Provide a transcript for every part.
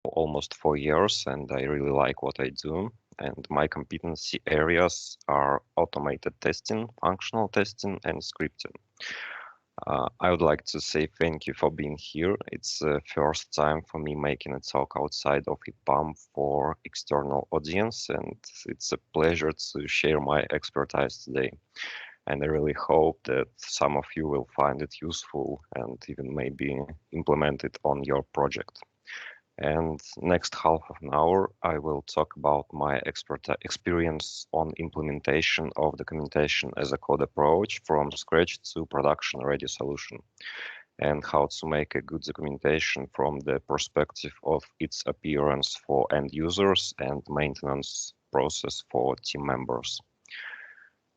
almost 4 years, and I really like what I do. And my competency areas are automated testing, functional testing, and scripting. I would like to say thank you for being here. It's the first time for me making a talk outside of EPAM for external audience, and it's a pleasure to share my expertise today. And I really hope that some of you will find it useful and even maybe implement it on your project. And next half of an hour, I will talk about my experience on implementation of documentation as a code approach from scratch to production-ready solution, and how to make a good documentation from the perspective of its appearance for end users and maintenance process for team members.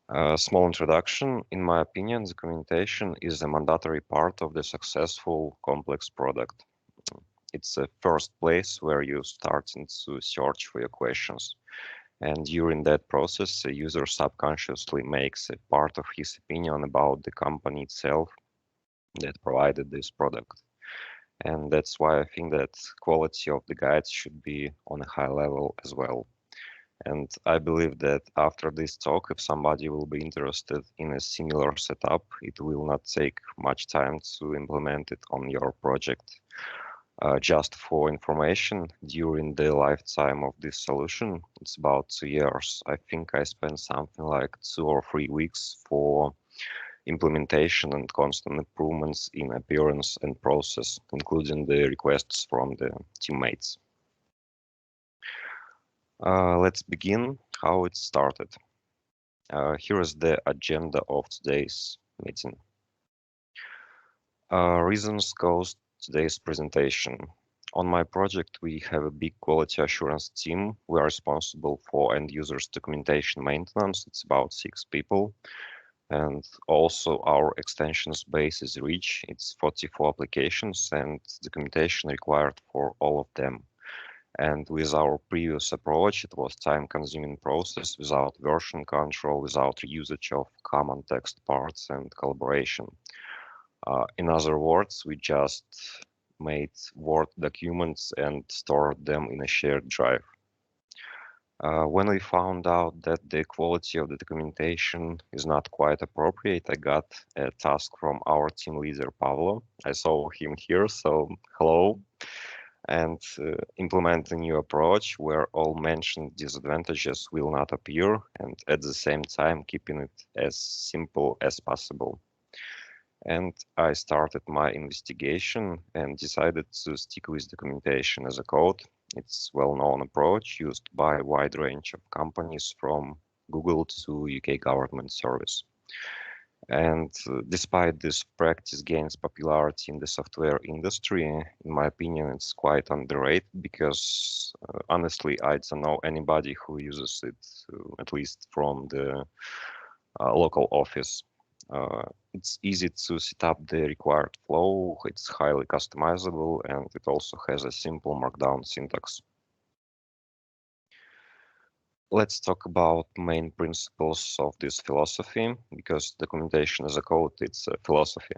A small introduction. In my opinion, documentation is a mandatory part of the successful complex product. It's a first place where you start to search for your questions. And during that process, the user subconsciously makes a part of his opinion about the company itself that provided this product. And that's why I think that quality of the guides should be on a high level as well. And I believe that after this talk, if somebody will be interested in a similar setup, it will not take much time to implement it on your project. Just for information, during the lifetime of this solution, it's about 2 years. I think I spent something like 2 or 3 weeks for implementation and constant improvements in appearance and process, including the requests from the teammates. Let's begin how it started. Here is the agenda of today's meeting. Reasons caused today's presentation. On my project, we have a big quality assurance team. We are responsible for end users documentation maintenance. It's about 6 people. And also our extensions base is rich. It's 44 applications and documentation required for all of them. And with our previous approach, it was time-consuming process without version control, without usage of common text parts and collaboration. In other words, we just made Word documents and stored them in a shared drive. When we found out that the quality of the documentation is not quite appropriate, I got a task from our team leader, Pavlo. I saw him here, so hello. And implement a new approach where all mentioned disadvantages will not appear, and at the same time keeping it as simple as possible. And I started my investigation and decided to stick with documentation as a code. It's a well-known approach used by a wide range of companies from Google to UK government service. And despite this practice gains popularity in the software industry, in my opinion, it's quite underrated because honestly, I don't know anybody who uses it, at least from the local office. It's easy to set up the required flow, it's highly customizable, and it also has a simple markdown syntax. Let's talk about main principles of this philosophy, because documentation as a code, it's a philosophy.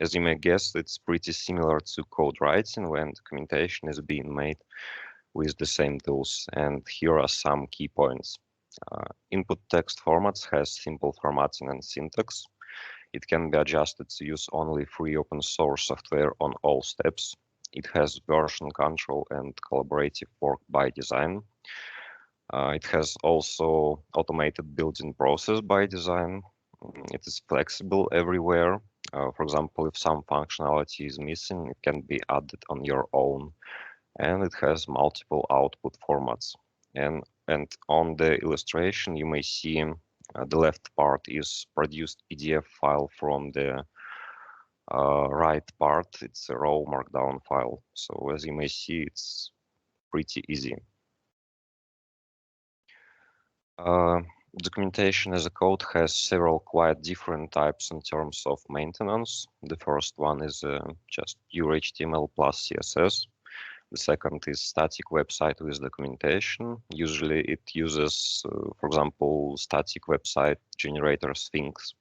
As you may guess, it's pretty similar to code writing when documentation is being made with the same tools, and here are some key points. Input text formats has simple formatting and syntax. It can be adjusted to use only free open source software on all steps. It has version control and collaborative work by design. It has also automated building process by design. It is flexible everywhere. For example, if some functionality is missing, it can be added on your own. And it has multiple output formats. And on the illustration, you may see the left part is produced PDF file from the right part. It's a raw markdown file. So as you may see, it's pretty easy. Documentation as a code has several quite different types in terms of maintenance. The first one is just pure HTML plus CSS. The second is static website with documentation. Usually it uses, for example, static website generator Sphinx.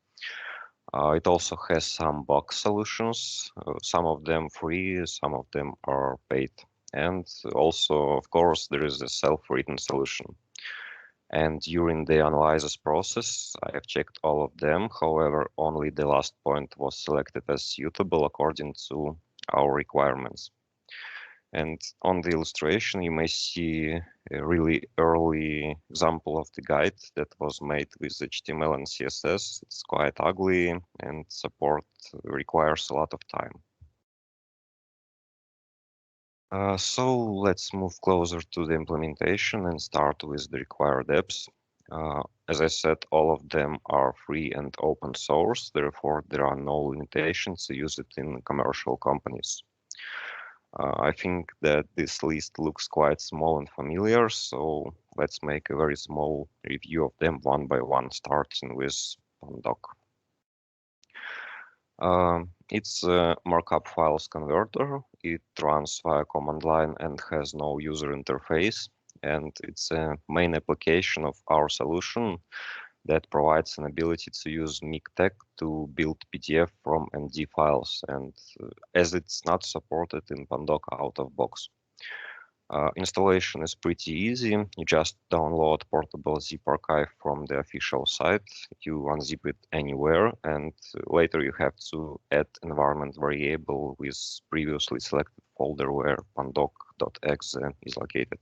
It also has some box solutions, some of them free, some of them are paid. And also, of course, there is a self-written solution. And during the analysis process, I have checked all of them. However, only the last point was selected as suitable according to our requirements. And on the illustration, you may see a really early example of the guide that was made with HTML and CSS. It's quite ugly and support requires a lot of time. So let's move closer to the implementation and start with the required apps. As I said, all of them are free and open source, therefore there are no limitations to use it in commercial companies. I think that this list looks quite small and familiar, so let's make a very small review of them one by one, starting with Pandoc. It's a markup files converter. It runs via command line and has no user interface, and it's a main application of our solution that provides an ability to use MikTeX to build PDF from MD files, and as it's not supported in Pandoc out of box. Installation is pretty easy. You just download portable zip archive from the official site. You unzip it anywhere, and later you have to add environment variable with previously selected folder where pandoc.exe is located.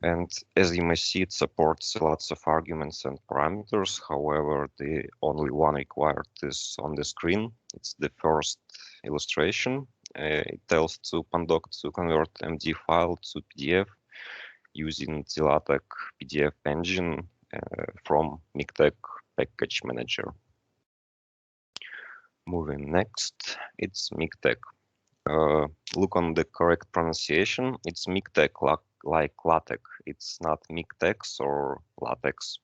And as you may see, it supports lots of arguments and parameters. However, the only one required is on the screen. It's the first illustration. It tells to Pandoc to convert MD file to PDF using the LaTeX PDF engine from MikTeX package manager. Moving next, it's MikTeX. Look on the correct pronunciation. It's MikTeX like LaTeX. It's not MikTeX or LaTeX.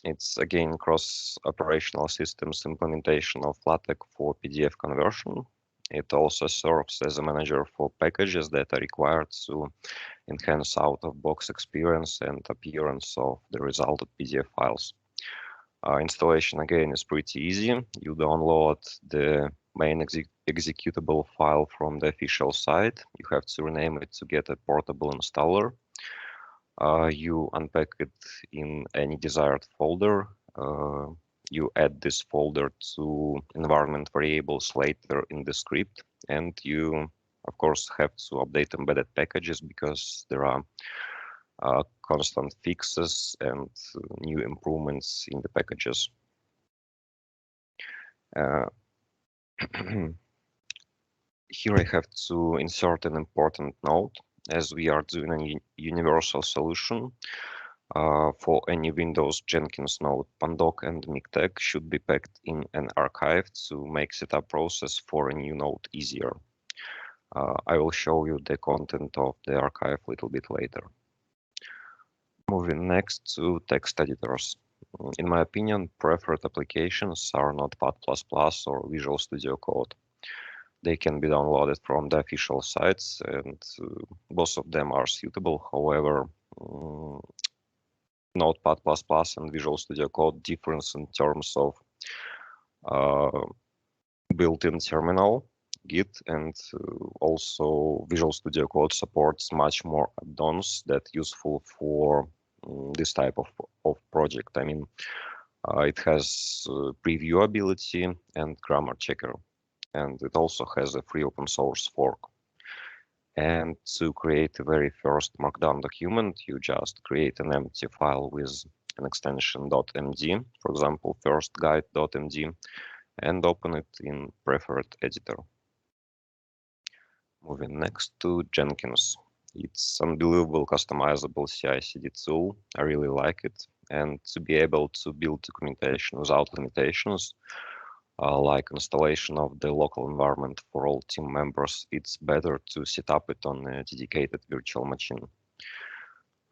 It's again cross-operational systems implementation of LaTeX for PDF conversion. It also serves as a manager for packages that are required to enhance out-of-box experience and appearance of the resulted PDF files. Installation again is pretty easy. You download the main executable file from the official site. You have to rename it to get a portable installer. You unpack it in any desired folder. You add this folder to environment variables later in the script, and you, of course, have to update embedded packages because there are constant fixes and new improvements in the packages. Here I have to insert an important note. As we are doing a universal solution for any Windows Jenkins node, Pandoc and MikTeX should be packed in an archive to make setup process for a new node easier. I will show you the content of the archive a little bit later. Moving next to text editors. In my opinion, preferred applications are Notepad++ or Visual Studio Code. They can be downloaded from the official sites, and both of them are suitable. However, Notepad++ and Visual Studio Code difference in terms of built-in terminal, Git, and also Visual Studio Code supports much more add-ons that useful for this type of project. I mean, it has preview ability and grammar checker, and it also has a free open source fork. And to create the very first Markdown document, you just create an empty file with an extension .md, for example, firstguide.md, and open it in preferred editor. Moving next to Jenkins. It's unbelievable customizable CI/CD tool. I really like it. And to be able to build documentation without limitations, like installation of the local environment for all team members, it's better to set up it on a dedicated virtual machine.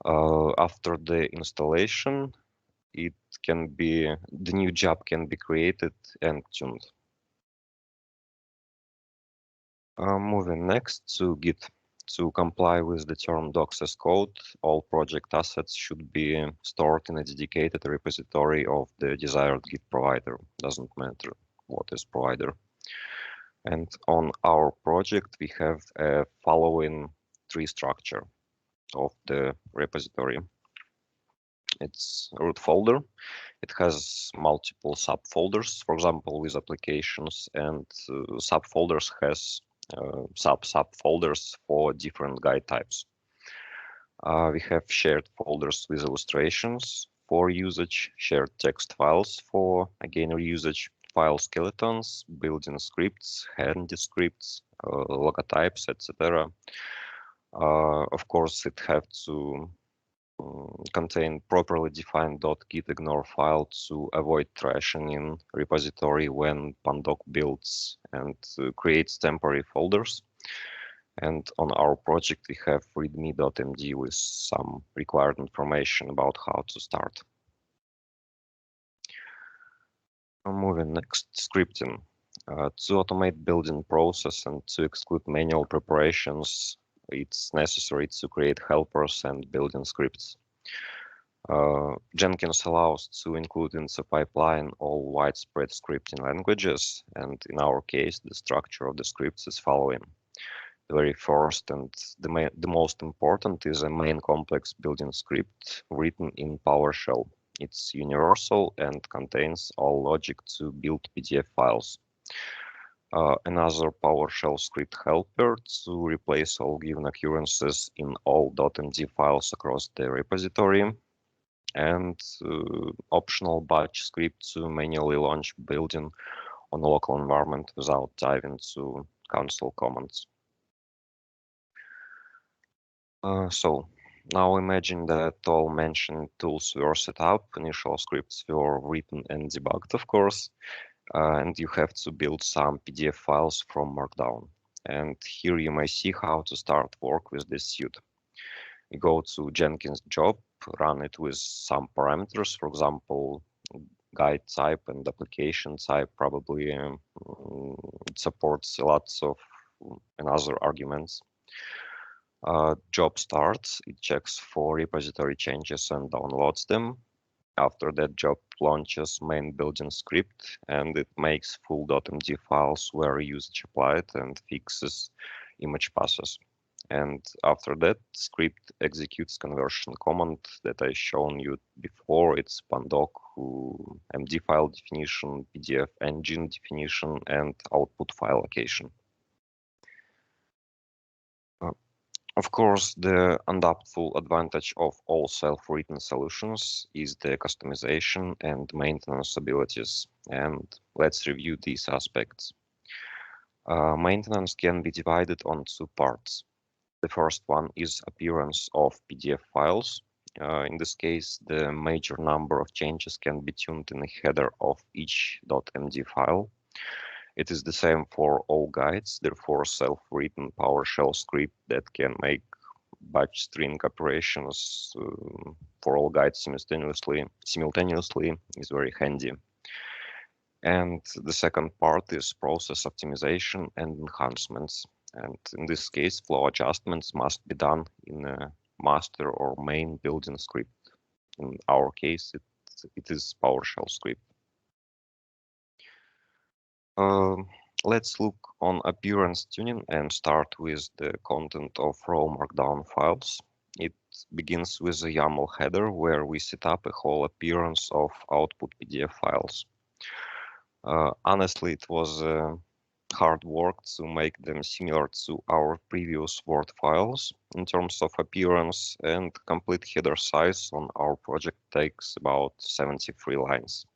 After the installation, the new job can be created and tuned. Moving next to Git. To comply with the term docs as code, all project assets should be stored in a dedicated repository of the desired Git provider. Doesn't matter what is provider. And on our project, we have a following tree structure of the repository. It's a root folder. It has multiple subfolders, for example, with applications, and subfolders has subfolders for different guide types. We have shared folders with illustrations for usage, shared text files for, again, reusage, file skeletons, built-in scripts, handy scripts, logotypes, etc. Of course, it have to contain properly defined .gitignore file to avoid trashing in repository when Pandoc builds and creates temporary folders. And on our project, we have readme.md with some required information about how to start. Moving next, scripting. To automate building process and to exclude manual preparations, it's necessary to create helpers and building scripts. Jenkins allows to include in the pipeline all widespread scripting languages, and in our case, the structure of the scripts is following. The very first and the most important is a main complex building script written in PowerShell. It's universal and contains all logic to build PDF files. Another PowerShell script helper to replace all given occurrences in all .md files across the repository, and optional batch script to manually launch building on a local environment without diving to console commands. So now imagine that all mentioned tools were set up, initial scripts were written and debugged, of course, and you have to build some PDF files from Markdown. And here you may see how to start work with this suite. You go to Jenkins job, run it with some parameters, for example, guide type and application type. Probably it supports lots of another arguments. Job starts, it checks for repository changes and downloads them. After that, job launches main building script, and it makes full .md files where usage applied and fixes image passes. And after that, script executes conversion command that I shown you before. It's pandoc, MD file definition, PDF engine definition, and output file location. Of course, the undoubtful advantage of all self-written solutions is the customization and maintenance abilities. And let's review these aspects. Maintenance can be divided on two parts. The first one is appearance of PDF files. In this case, the major number of changes can be tuned in the header of each .md file. It is the same for all guides, therefore self-written PowerShell script that can make batch string operations for all guides simultaneously is very handy. And the second part is process optimization and enhancements. And in this case, flow adjustments must be done in a master or main building script. In our case, it is PowerShell script. Let's look on appearance tuning and start with the content of raw markdown files. It begins with a YAML header where we set up a whole appearance of output PDF files. Honestly, it was hard work to make them similar to our previous Word files in terms of appearance, and complete header size on our project takes about 73 lines.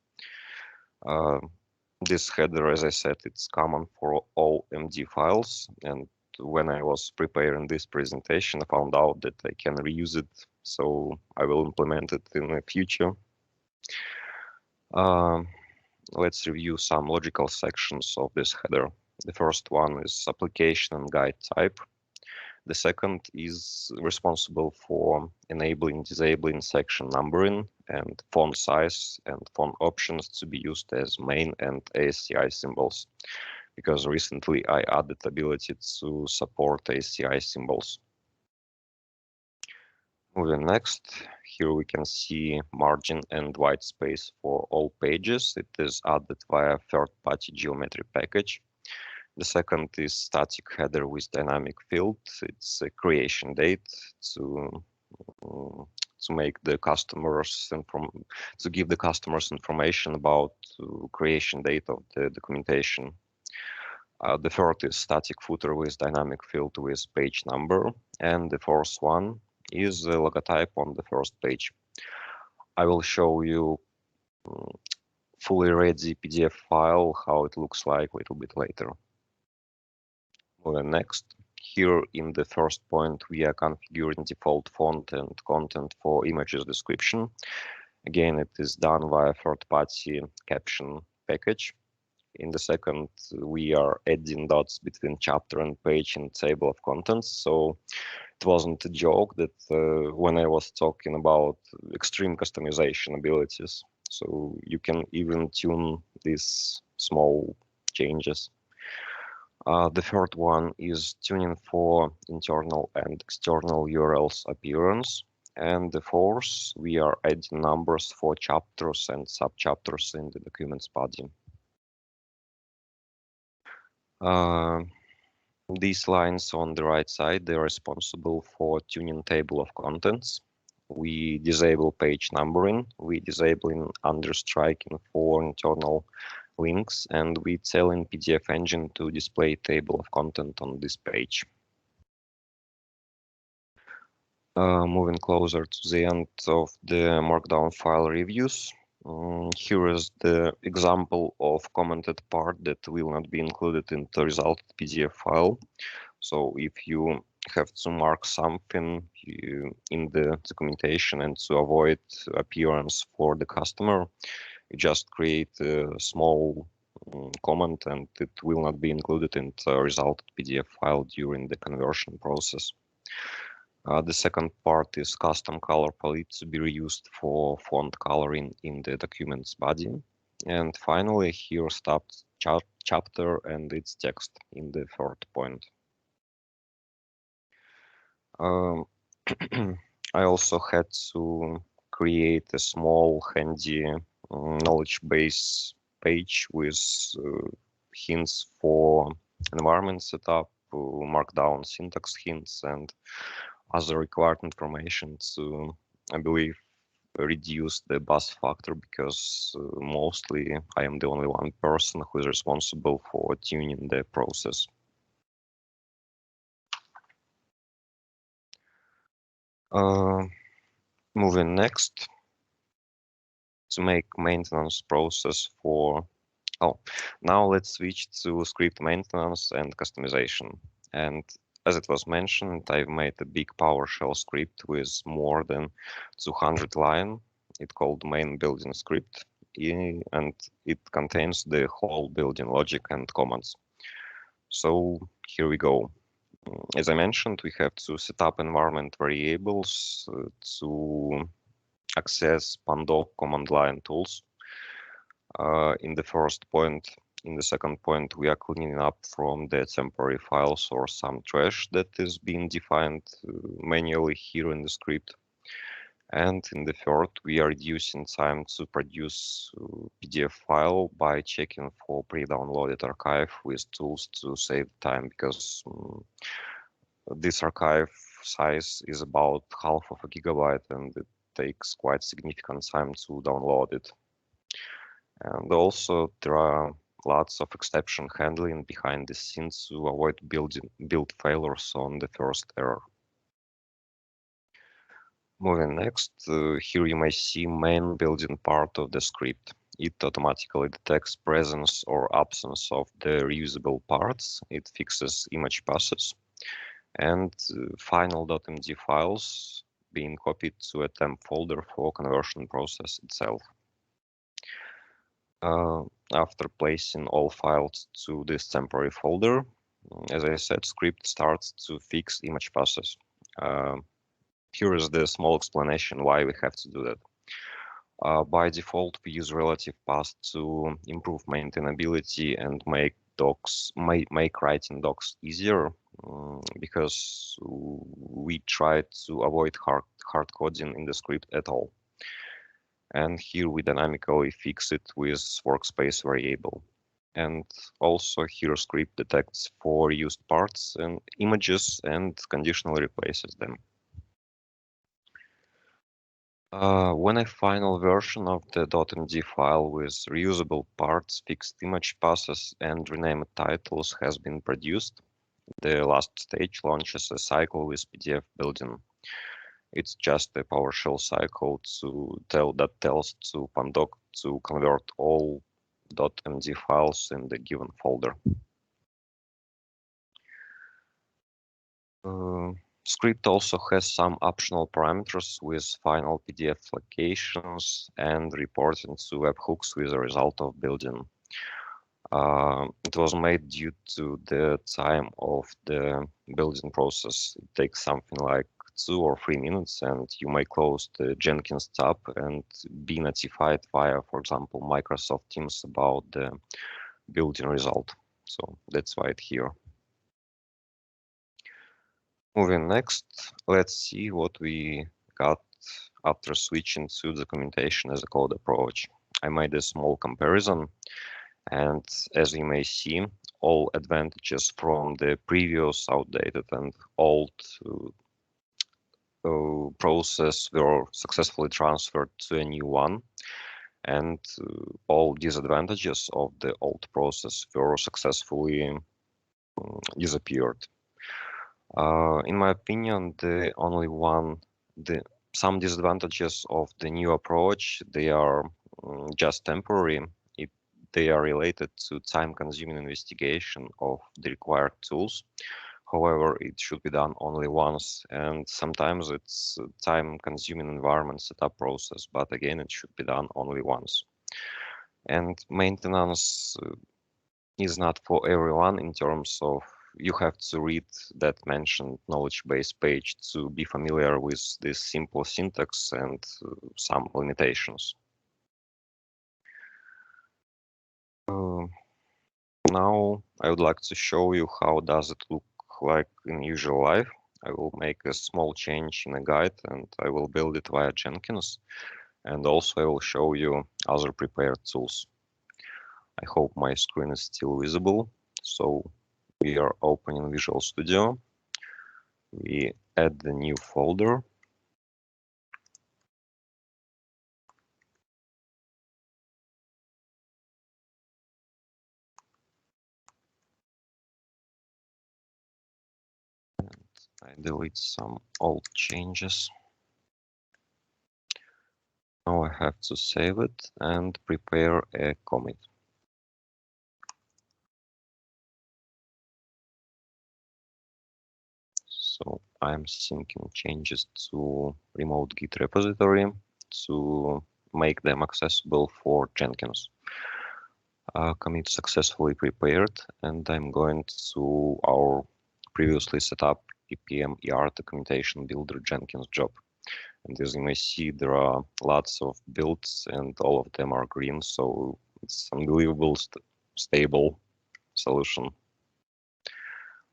This header, as I said, it's common for all MD files, and when I was preparing this presentation, I found out that I can reuse it, so I will implement it in the future. Let's review some logical sections of this header. The first one is application and guide type. The second is responsible for enabling, disabling section numbering and font size and font options to be used as main and ASCII symbols, because recently I added ability to support ASCII symbols. Moving next, here we can see margin and white space for all pages. It is added via third-party geometry package. The second is static header with dynamic field. It's a creation date to make the customers to give the customers information about creation date of the documentation. The third is static footer with dynamic field with page number, and the fourth one is a logotype on the first page. I will show you fully ready PDF file, how it looks like a little bit later. Moving next, here in the first point, we are configuring default font and content for images description. Again, it is done via third-party caption package. In the second, we are adding dots between chapter and page in table of contents. So it wasn't a joke that when I was talking about extreme customization abilities. So you can even tune these small changes. The third one is tuning for internal and external URLs appearance. And the fourth, we are adding numbers for chapters and subchapters in the document's body. These lines on the right side, they're responsible for tuning table of contents. We disable page numbering, we disabling understriking for internal links, and we tell in PDF engine to display table of content on this page. Moving closer to the end of the Markdown file reviews. Here is the example of commented part that will not be included in the result PDF file. So if you have to mark something in the documentation and to avoid appearance for the customer, you just create a small comment and it will not be included in the result PDF file during the conversion process. The second part is custom color palette to be reused for font coloring in the document's body. And finally, here stops chapter and its text in the third point. I also had to create a small handy knowledge base page with hints for environment setup, markdown syntax hints, and other required information to, I believe, reduce the buzz factor, because mostly I am the only one person who is responsible for tuning the process. Moving next, to make maintenance process for, now let's switch to script maintenance and customization. And as it was mentioned, I've made a big PowerShell script with more than 200 lines. It's called main building script, and it contains the whole building logic and commands. So here we go. As I mentioned, we have to set up environment variables to access pandoc command line tools. In the first point, in the second point, we are cleaning up from the temporary files or some trash that is being defined manually here in the script. And in the third, we are reducing time to produce PDF file by checking for pre-downloaded archive with tools to save time, because this archive size is about half of a gigabyte and it takes quite significant time to download it. And also there are lots of exception handling behind the scenes to avoid build failures on the first error. Moving next, here you may see main building part of the script. It automatically detects presence or absence of the reusable parts. It fixes image passes, and final.md files being copied to a temp folder for conversion process itself. After placing all files to this temporary folder, as I said, script starts to fix image passes. Here is the small explanation why we have to do that. By default, we use relative path to improve maintainability and make writing docs easier, because we try to avoid hard coding in the script at all. And here we dynamically fix it with workspace variable. And also here script detects for used parts and images and conditionally replaces them. When a final version of the .md file with reusable parts, fixed image passes, and renamed titles has been produced, the last stage launches a cycle with PDF building. It's just a PowerShell cycle that tells to Pandoc to convert all .md files in the given folder. Script also has some optional parameters with final PDF locations and reporting to webhooks with a result of building. It was made due to the time of the building process. It takes something like 2 or 3 minutes, and you may close the Jenkins tab and be notified via, for example, Microsoft Teams about the building result. So that's why it's here. Moving next, let's see what we got after switching to documentation as a code approach. I made a small comparison, and as you may see, all advantages from the previous outdated and old process were successfully transferred to a new one, and all disadvantages of the old process were successfully disappeared. In my opinion, some disadvantages of the new approach, they are just temporary. They are related to time-consuming investigation of the required tools. However, it should be done only once, and sometimes it's a time-consuming environment setup process, but again, it should be done only once. And maintenance is not for everyone in terms of you have to read that mentioned knowledge base page to be familiar with this simple syntax and some limitations. Now I would like to show you how does it look like in usual life. I will make a small change in a guide and I will build it via Jenkins, and also I will show you other prepared tools. I hope my screen is still visible. So we are opening Visual Studio. We add the new folder. And I delete some old changes. Now I have to save it and prepare a commit. So I'm syncing changes to remote Git repository to make them accessible for Jenkins. Commit successfully prepared, and I'm going to our previously set up EPAM ER documentation builder Jenkins job. And as you may see, there are lots of builds and all of them are green, so it's unbelievable stable solution.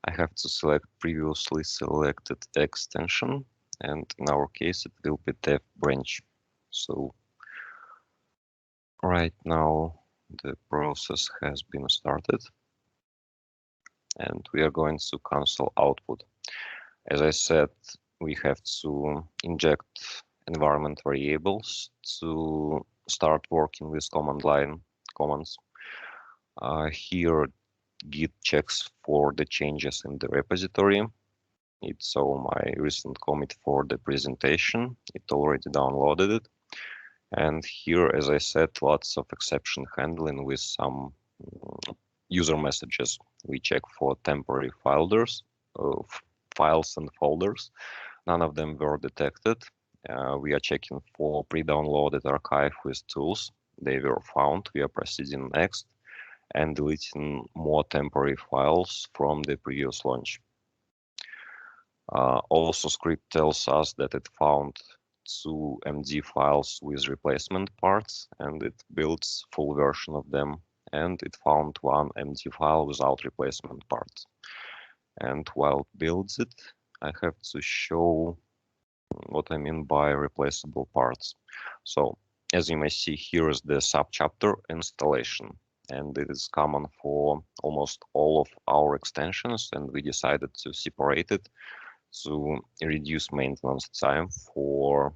I have to select previously selected extension, and in our case, it will be dev branch. So right now, the process has been started, and we are going to console output. As I said, we have to inject environment variables to start working with command line commands. Here, Git checks for the changes in the repository. It saw my recent commit for the presentation. It already downloaded it. And here, as I said, lots of exception handling with some user messages. We check for temporary files and folders. None of them were detected. We are checking for pre-downloaded archive with tools. They were found. We are proceeding next and deleting more temporary files from the previous launch. Also, script tells us that it found 2 MD files with replacement parts, and it builds full version of them, and it found 1 MD file without replacement parts. And while it builds it, I have to show what I mean by replaceable parts. So as you may see, here is the subchapter installation. and it is common for almost all of our extensions, and we decided to separate it to reduce maintenance time for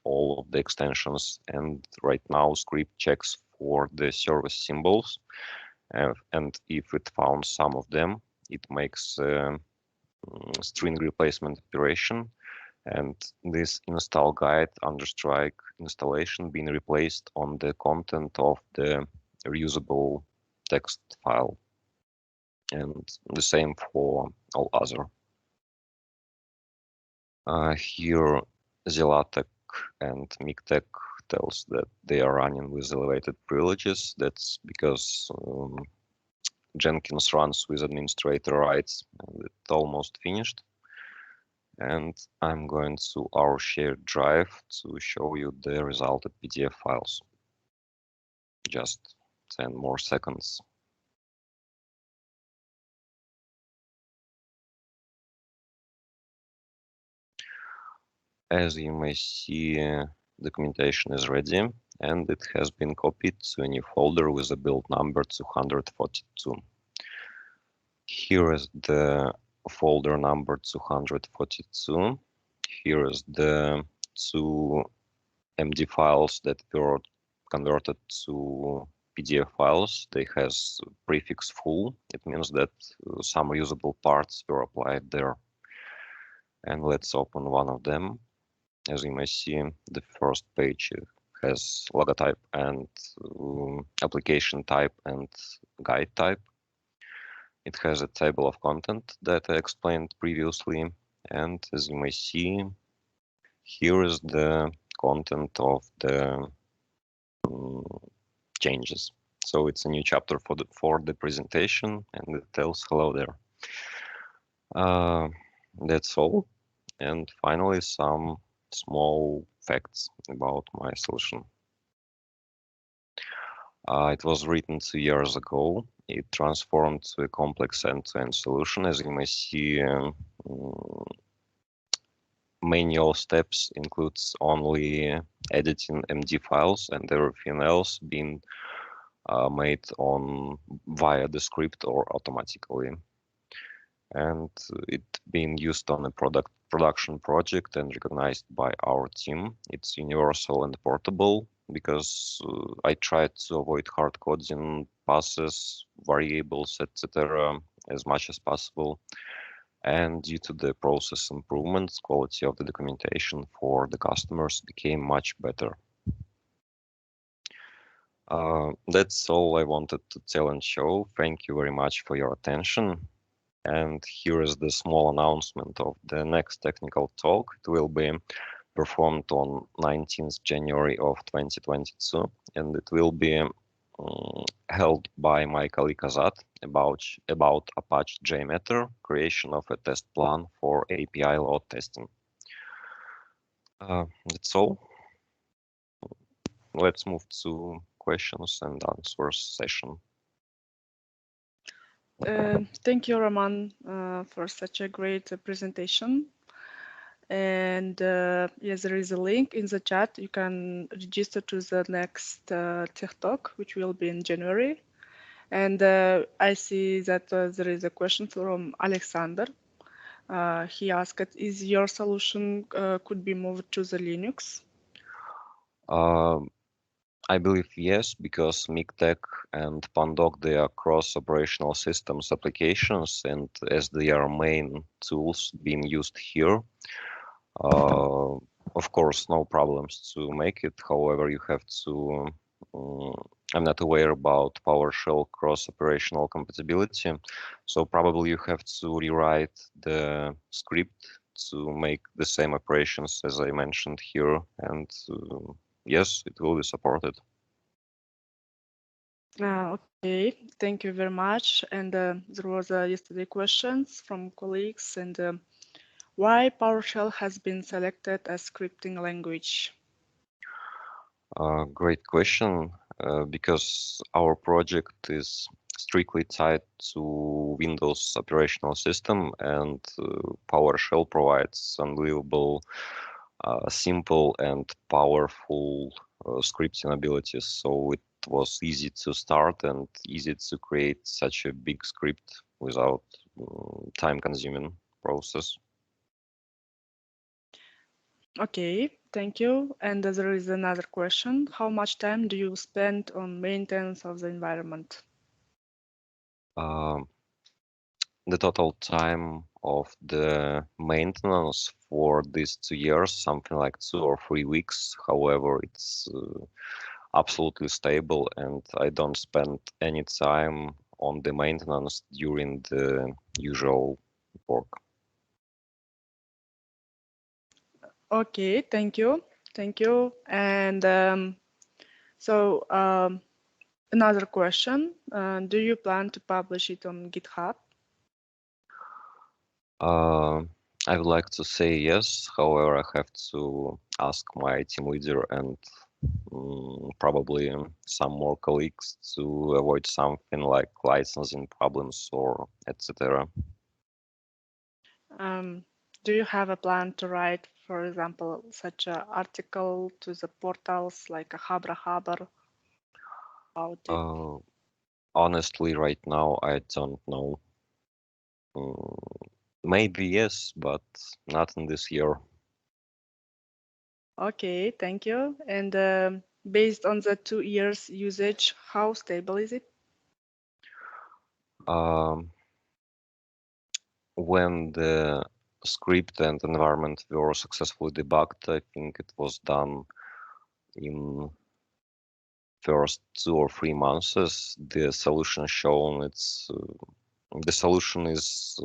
all of the extensions. And right now script checks for the service symbols, and if it found some of them, it makes a string replacement operation, and this install guide understrike installation being replaced on the content of the reusable text file, and the same for all other. Here Zelatek and Mictec tells that they are running with elevated privileges. That's because Jenkins runs with administrator rights, and it's almost finished. And I'm going to our shared drive to show you the resulted PDF files. Just 10 more seconds. As you may see, documentation is ready, and it has been copied to a new folder with a build number 242. Here is the folder number 242. Here is the two MD files that were converted to PDF files. They has prefix full. It means that some reusable parts were applied there. And let's open one of them. As you may see, the first page has logotype and application type and guide type. It has a table of content that I explained previously, and as you may see, here is the content of the changes. So it's a new chapter for the presentation, and it tells hello there. That's all. And finally, some small facts about my solution. It was written 2 years ago. It transformed to a complex end-to-end solution. As you may see, manual steps includes only editing MD files, and everything else being made on via the script or automatically. And it being used on a production project and recognized by our team. It's universal and portable because I tried to avoid hard coding passes, variables, etc. as much as possible. And due to the process improvements, quality of the documentation for the customers became much better. That's all I wanted to tell and show. Thank you very much for your attention. And here is the small announcement of the next technical talk. It will be performed on 19th January of 2022, and it will be held by my colleague Azat about Apache JMeter, creation of a test plan for API load testing. That's all. Let's move to questions and answers session. Thank you, Roman, for such a great presentation. And yes, there is a link in the chat. You can register to the next Tech Talk, which will be in January. And I see that there is a question from Alexander. He asked, is your solution could be moved to the Linux? I believe yes, because Mictec and Pandoc, they are cross operational systems applications, and as they are main tools being used here, of course, no problems to make it. However, you have to, I'm not aware about PowerShell cross operational compatibility, so probably you have to rewrite the script to make the same operations as I mentioned here, and yes, it will be supported. Okay, thank you very much. And there was yesterday questions from colleagues, and why PowerShell has been selected as scripting language? Great question, because our project is strictly tied to Windows operational system, and PowerShell provides unbelievable simple and powerful scripting abilities. So it was easy to start and easy to create such a big script without time-consuming process. Okay, thank you. And there is another question. How much time do you spend on maintenance of the environment? The total time of the maintenance for these 2 years, something like 2 or 3 weeks. However, it's absolutely stable and I don't spend any time on the maintenance during the usual work. Okay, thank you. Thank you. And another question. Do you plan to publish it on GitHub? I would like to say yes. However, I have to ask my team leader and probably some more colleagues to avoid something like licensing problems or etc. Do you have a plan to write, for example, such an article to the portals like a Habra Haber about it? Honestly, right now, I don't know. Maybe yes, but not in this year. Okay, thank you. And based on the 2 years usage, how stable is it? When the script and environment were successfully debugged, I think it was done in first 2 or 3 months. The solution shown the solution is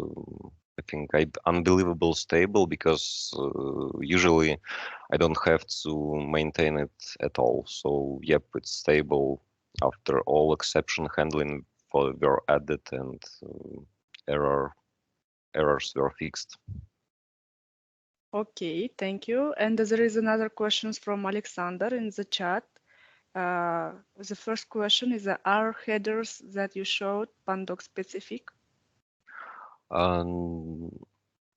I think unbelievable stable because usually I don't have to maintain it at all. So yep, it's stable after all exception handling were added and errors were fixed. Okay, thank you. And there is another question from Alexander in the chat. The first question is, are headers that you showed Pandoc specific?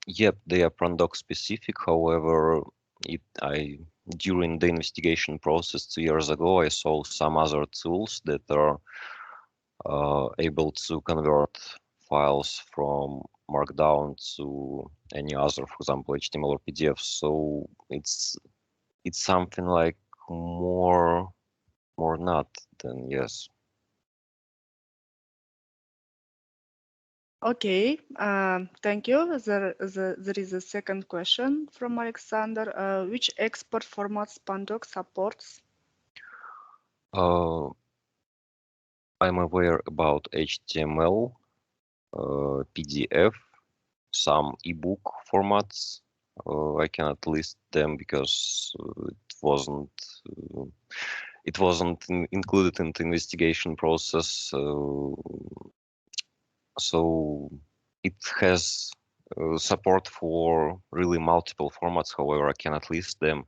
Yep, they are Pandoc specific. However, during the investigation process 2 years ago, I saw some other tools that are able to convert files from Markdown to any other, for example, HTML or PDF. So it's something like more not than yes. Okay, thank you. There is a second question from Alexander. Which export formats Pandoc supports? I'm aware about HTML, PDF, some ebook formats. I cannot list them because it wasn't included in the investigation process. So it has support for really multiple formats. However, I cannot list them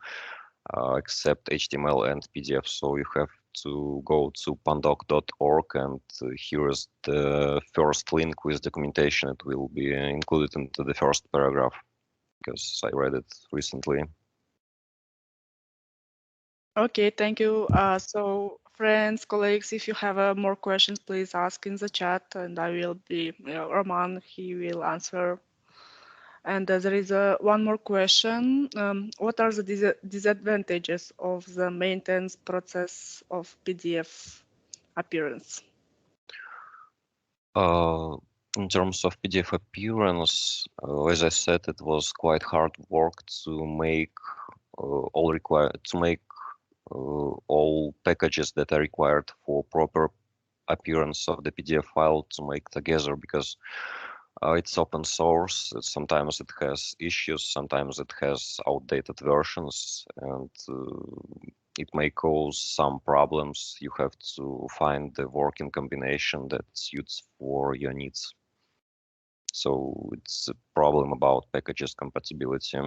except HTML and PDF. So you have to go to pandoc.org and here is the first link with documentation. It will be included into the first paragraph because I read it recently. Okay, thank you. So friends, colleagues, if you have more questions, please ask in the chat and I will be, Roman, he will answer. And there is one more question. What are the disadvantages of the maintenance process of PDF appearance? In terms of PDF appearance, as I said, it was quite hard work to make all packages that are required for proper appearance of the PDF file to make together because it's open source. Sometimes it has issues, sometimes it has outdated versions, and it may cause some problems. You have to find the working combination that suits for your needs. So it's a problem about packages compatibility.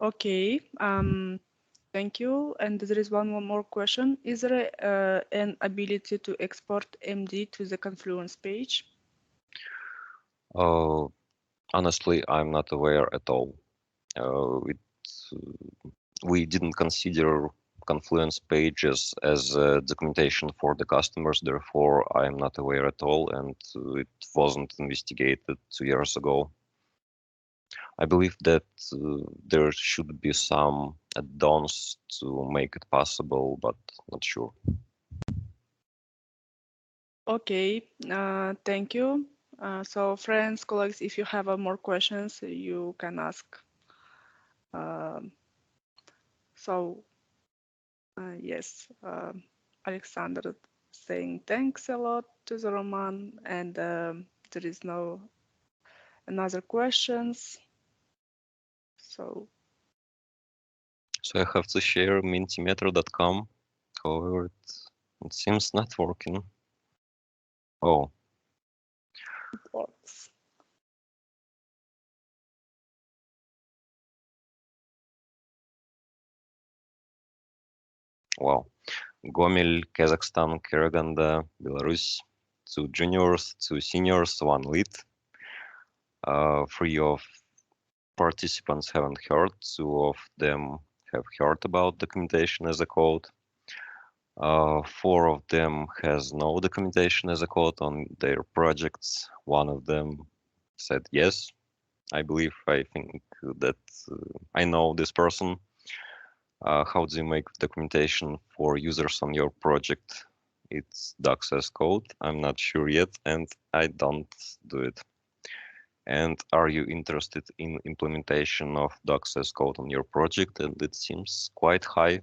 Okay, thank you. And there is one more question. Is there an ability to export MD to the Confluence page? Honestly, I'm not aware at all. We didn't consider Confluence pages as documentation for the customers. Therefore, I am not aware at all, and it wasn't investigated 2 years ago. I believe that there should be some add-ons to make it possible, but not sure. Okay, thank you. So friends, colleagues, if you have more questions, you can ask. Yes, Alexander saying thanks a lot to the Roman, and there is no another questions. So I have to share mentimeter.com. However, it seems not working. Oh. It works. Wow. Gomel, Kazakhstan, Karaganda, Belarus, 2 juniors, 2 seniors, 1 lead. 3 of participants haven't heard, 2 of them have heard about documentation as a code. 4 of them has no documentation as a code on their projects. 1 of them said yes. I think that I know this person. How do you make documentation for users on your project? It's docs as code. I'm not sure yet, and I don't do it. And are you interested in implementation of docs as code on your project? And it seems quite high,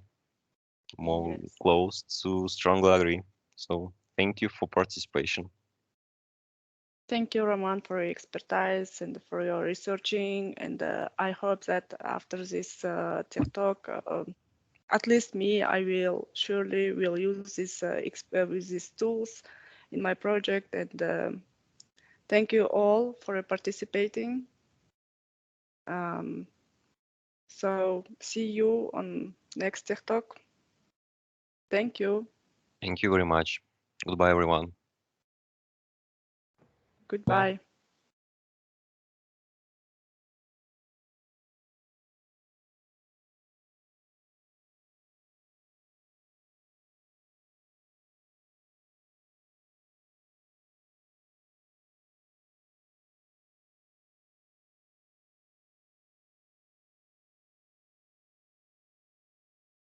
more close to strongly agree. So thank you for participation. Thank you, Roman, for your expertise and for your researching. And I hope that after this TechTalk, at least me, I will surely will use this with these tools in my project. And thank you all for participating. So see you on next TechTalk. Thank you. Thank you very much. Goodbye, everyone. Goodbye.